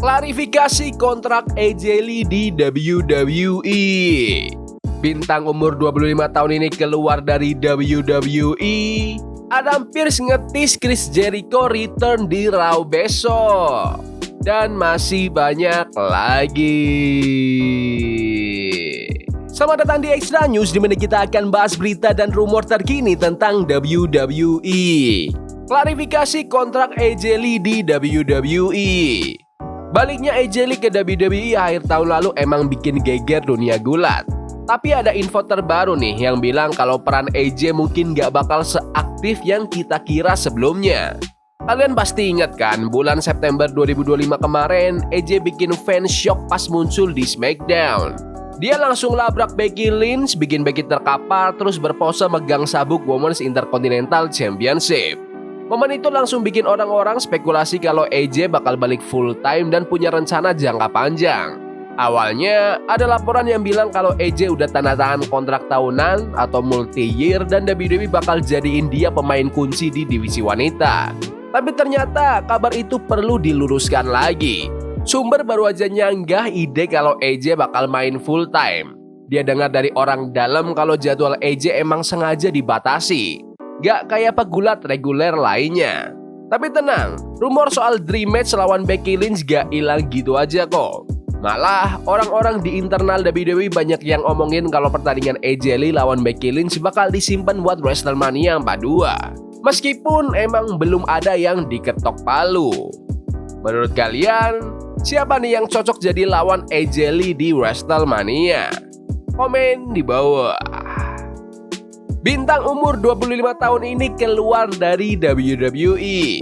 Klarifikasi kontrak AJ Lee di WWE. Bintang umur 25 tahun ini keluar dari WWE. Adam Pearce ngetis Chris Jericho return di Raw besok. Dan masih banyak lagi. Selamat datang di Extra News, di mana kita akan bahas berita dan rumor terkini tentang WWE. Klarifikasi kontrak AJ Lee di WWE. Baliknya AJ Lee ke WWE akhir tahun lalu emang bikin geger dunia gulat. Tapi ada info terbaru nih yang bilang kalau peran AJ mungkin gak bakal seaktif yang kita kira sebelumnya. Kalian pasti ingat kan, bulan September 2025 kemarin, AJ bikin fans shock pas muncul di SmackDown. Dia langsung labrak Becky Lynch, bikin Becky terkapar, terus berpose megang sabuk Women's Intercontinental Championship. Momen itu langsung bikin orang-orang spekulasi kalau AJ bakal balik full time dan punya rencana jangka panjang. Awalnya ada laporan yang bilang kalau AJ udah tanda tangan kontrak tahunan atau multi-year dan WWE bakal jadiin dia pemain kunci di divisi wanita. Tapi ternyata kabar itu perlu diluruskan lagi. Sumber baru aja nyanggah ide kalau AJ bakal main full time. Dia dengar dari orang dalam kalau jadwal AJ emang sengaja dibatasi. Gak kayak pegulat reguler lainnya. Tapi tenang, rumor soal dream match lawan Becky Lynch gak hilang gitu aja kok. Malah orang-orang di internal WWE banyak yang omongin kalau pertandingan AJ Lee lawan Becky Lynch bakal disimpan buat WrestleMania 42. Meskipun emang belum ada yang diketok palu. Menurut kalian, siapa nih yang cocok jadi lawan AJ Lee di WrestleMania? Komen di bawah. Bintang umur 25 tahun ini keluar dari WWE.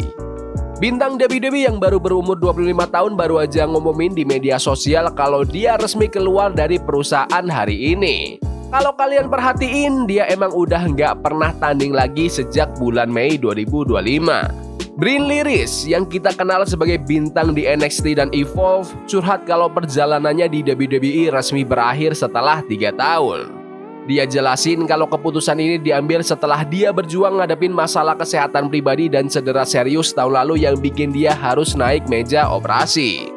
Bintang WWE yang baru berumur 25 tahun baru aja ngumumin di media sosial kalau dia resmi keluar dari perusahaan hari ini. Kalau kalian perhatiin, dia emang udah nggak pernah tanding lagi sejak bulan Mei 2025. Brinley Reese yang kita kenal sebagai bintang di NXT dan Evolve curhat kalau perjalanannya di WWE resmi berakhir setelah 3 tahun. Dia jelasin kalau keputusan ini diambil setelah dia berjuang ngadepin masalah kesehatan pribadi dan cedera serius tahun lalu yang bikin dia harus naik meja operasi.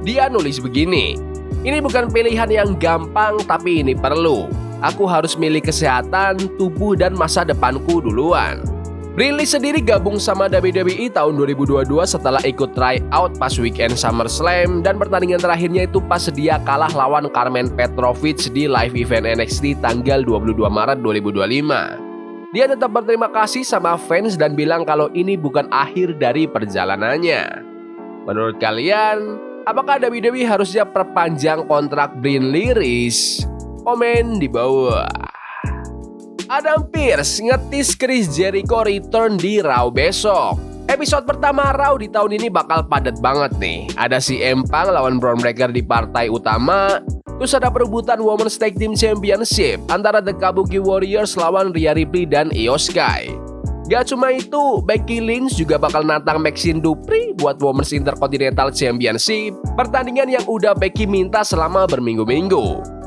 Dia nulis begini, "Ini bukan pilihan yang gampang tapi ini perlu. Aku harus milih kesehatan, tubuh dan masa depanku duluan." Brinley sendiri gabung sama WWE tahun 2022 setelah ikut try out pas weekend SummerSlam dan pertandingan terakhirnya itu pas dia kalah lawan Carmen Petrovic di live event NXT tanggal 22 Maret 2025. Dia tetap berterima kasih sama fans dan bilang kalau ini bukan akhir dari perjalanannya. Menurut kalian, apakah WWE harusnya perpanjang kontrak Brinley Reese? Komen di bawah. Adam Pearce ngetis Chris Jericho return di Raw besok. Episode pertama Raw di tahun ini bakal padat banget nih. Ada CM Punk lawan Bron Breakker di partai utama. Terus ada perebutan Women's Tag Team Championship antara The Kabuki Warriors lawan Rhea Ripley dan Io Sky. Gak cuma itu, Becky Lynch juga bakal nantang Maxine Dupri buat Women's Intercontinental Championship, pertandingan yang udah Becky minta selama berminggu-minggu.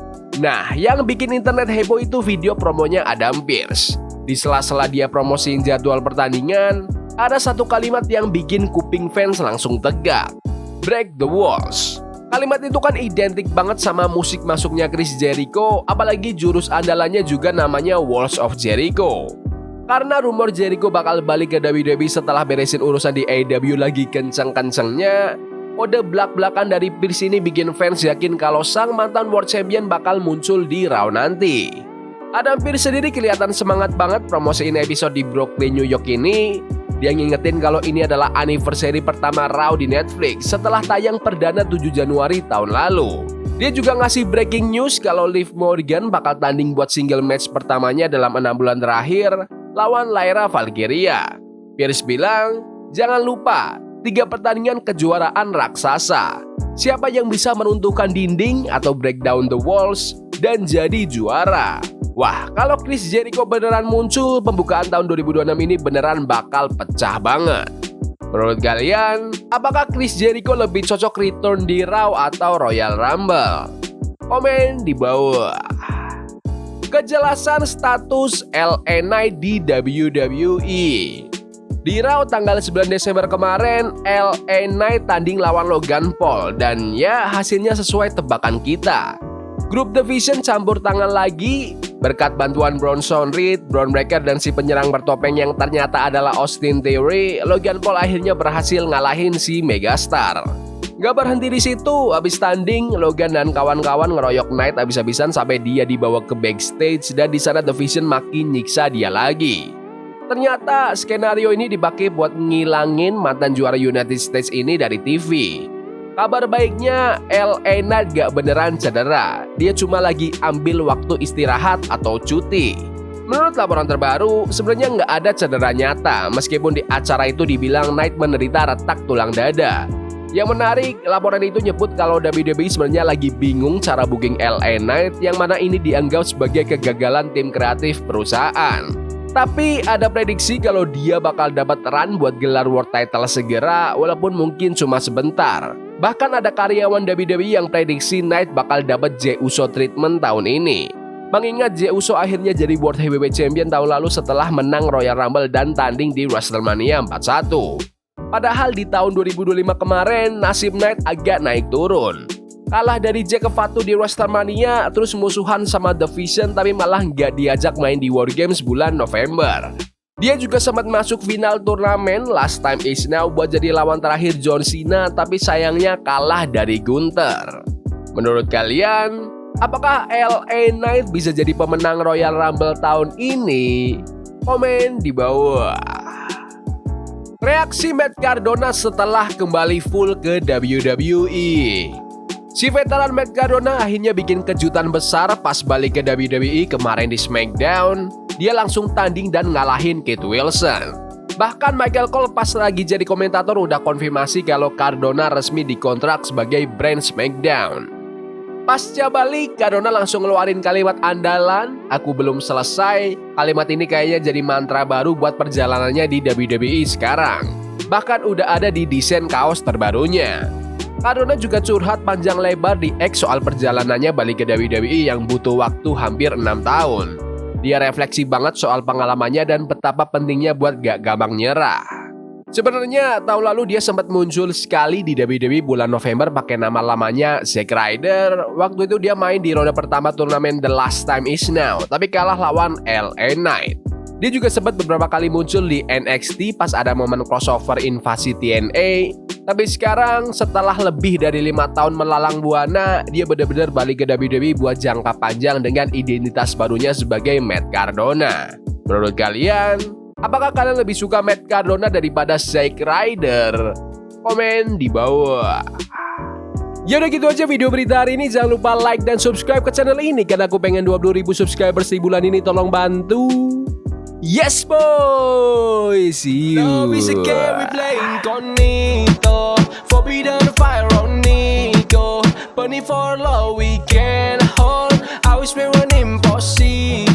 Nah, yang bikin internet heboh itu video promonya Adam Pearce. Di sela-sela dia promosiin jadwal pertandingan, ada satu kalimat yang bikin kuping fans langsung tegak. Break the walls. Kalimat itu kan identik banget sama musik masuknya Chris Jericho, apalagi jurus andalannya juga namanya Walls of Jericho. Karena rumor Jericho bakal balik ke WWE setelah beresin urusan di AEW lagi kenceng-kencengnya, kode belak-belakan dari Pearce ini bikin fans yakin kalau sang mantan World Champion bakal muncul di Raw nanti. Adam Pearce sendiri kelihatan semangat banget promosiin episode di Brooklyn, New York ini. Dia ngingetin kalau ini adalah anniversary pertama Raw di Netflix setelah tayang perdana 7 Januari tahun lalu. Dia juga ngasih breaking news kalau Liv Morgan bakal tanding buat single match pertamanya dalam 6 bulan terakhir lawan Lyra Valkyria. Pearce bilang, "Jangan lupa, 3 pertandingan kejuaraan raksasa. Siapa yang bisa meruntuhkan dinding atau break down the walls dan jadi juara?" Wah, kalau Chris Jericho beneran muncul, pembukaan tahun 2026 ini beneran bakal pecah banget. Menurut kalian, apakah Chris Jericho lebih cocok return di Raw atau Royal Rumble? Komen di bawah. Kejelasan status LA Knight di WWE. Di Raw tanggal 9 Desember kemarin, LA Knight tanding lawan Logan Paul dan ya hasilnya sesuai tebakan kita. Grup Division campur tangan lagi berkat bantuan Bronson Reed, Bron Breakker dan si penyerang bertopeng yang ternyata adalah Austin Theory. Logan Paul akhirnya berhasil ngalahin si Megastar. Gak berhenti di situ, abis tanding Logan dan kawan-kawan ngeroyok Knight abis-abisan sampai dia dibawa ke backstage dan di sana Division makin nyiksa dia lagi. Ternyata skenario ini dipakai buat ngilangin mantan juara United States ini dari TV. Kabar baiknya LA Knight gak beneran cedera, dia cuma lagi ambil waktu istirahat atau cuti. Menurut laporan terbaru, sebenarnya nggak ada cedera nyata meskipun di acara itu dibilang Knight menderita retak tulang dada. Yang menarik, laporan itu nyebut kalau WWE sebenarnya lagi bingung cara booking LA Knight yang mana ini dianggap sebagai kegagalan tim kreatif perusahaan. Tapi ada prediksi kalau dia bakal dapat run buat gelar world title segera walaupun mungkin cuma sebentar. Bahkan ada karyawan WWE yang prediksi Knight bakal dapat Jey Uso treatment tahun ini. Mengingat Jey Uso akhirnya jadi World Heavyweight Champion tahun lalu setelah menang Royal Rumble dan tanding di WrestleMania 41. Padahal di tahun 2025 kemarin nasib Knight agak naik turun. Kalah dari Jake Fatu di WrestleMania, terus musuhan sama Division tapi malah nggak diajak main di War Games bulan November. Dia juga sempat masuk final turnamen Last Time Is Now buat jadi lawan terakhir John Cena tapi sayangnya kalah dari Gunther. Menurut kalian, apakah LA Knight bisa jadi pemenang Royal Rumble tahun ini? Komen di bawah. Reaksi Matt Cardona setelah kembali full ke WWE. Si veteran Matt Cardona akhirnya bikin kejutan besar pas balik ke WWE kemarin di SmackDown. Dia langsung tanding dan ngalahin Kate Wilson. Bahkan Michael Cole pas lagi jadi komentator udah konfirmasi kalau Cardona resmi dikontrak sebagai brand SmackDown. Pasca balik, Cardona langsung ngeluarin kalimat andalan, "Aku belum selesai." Kalimat ini kayaknya jadi mantra baru buat perjalanannya di WWE sekarang. Bahkan udah ada di desain kaos terbarunya. Cardona juga curhat panjang lebar di X soal perjalanannya balik ke WWE yang butuh waktu hampir 6 tahun. Dia refleksi banget soal pengalamannya dan betapa pentingnya buat gak gampang nyerah. Sebenarnya tahun lalu dia sempat muncul sekali di WWE bulan November pakai nama lamanya Zack Ryder. Waktu itu dia main di ronde pertama turnamen The Last Time Is Now, tapi kalah lawan LA Knight. Dia juga sempat beberapa kali muncul di NXT pas ada momen crossover invasi TNA. Tapi sekarang setelah lebih dari 5 tahun melalang buana, dia benar-benar balik ke WWE buat jangka panjang dengan identitas barunya sebagai Matt Cardona. Menurut kalian, apakah kalian lebih suka Matt Cardona daripada Zack Ryder? Komen di bawah. Ya udah gitu aja video berita hari ini. Jangan lupa like dan subscribe ke channel ini karena aku pengen 20.000 subscribers di bulan ini. Tolong bantu. Yes boy, see you. Love is a game we play incognito. Forbidden fire on Nico. Burning for love we can hold. I wish we were impossible.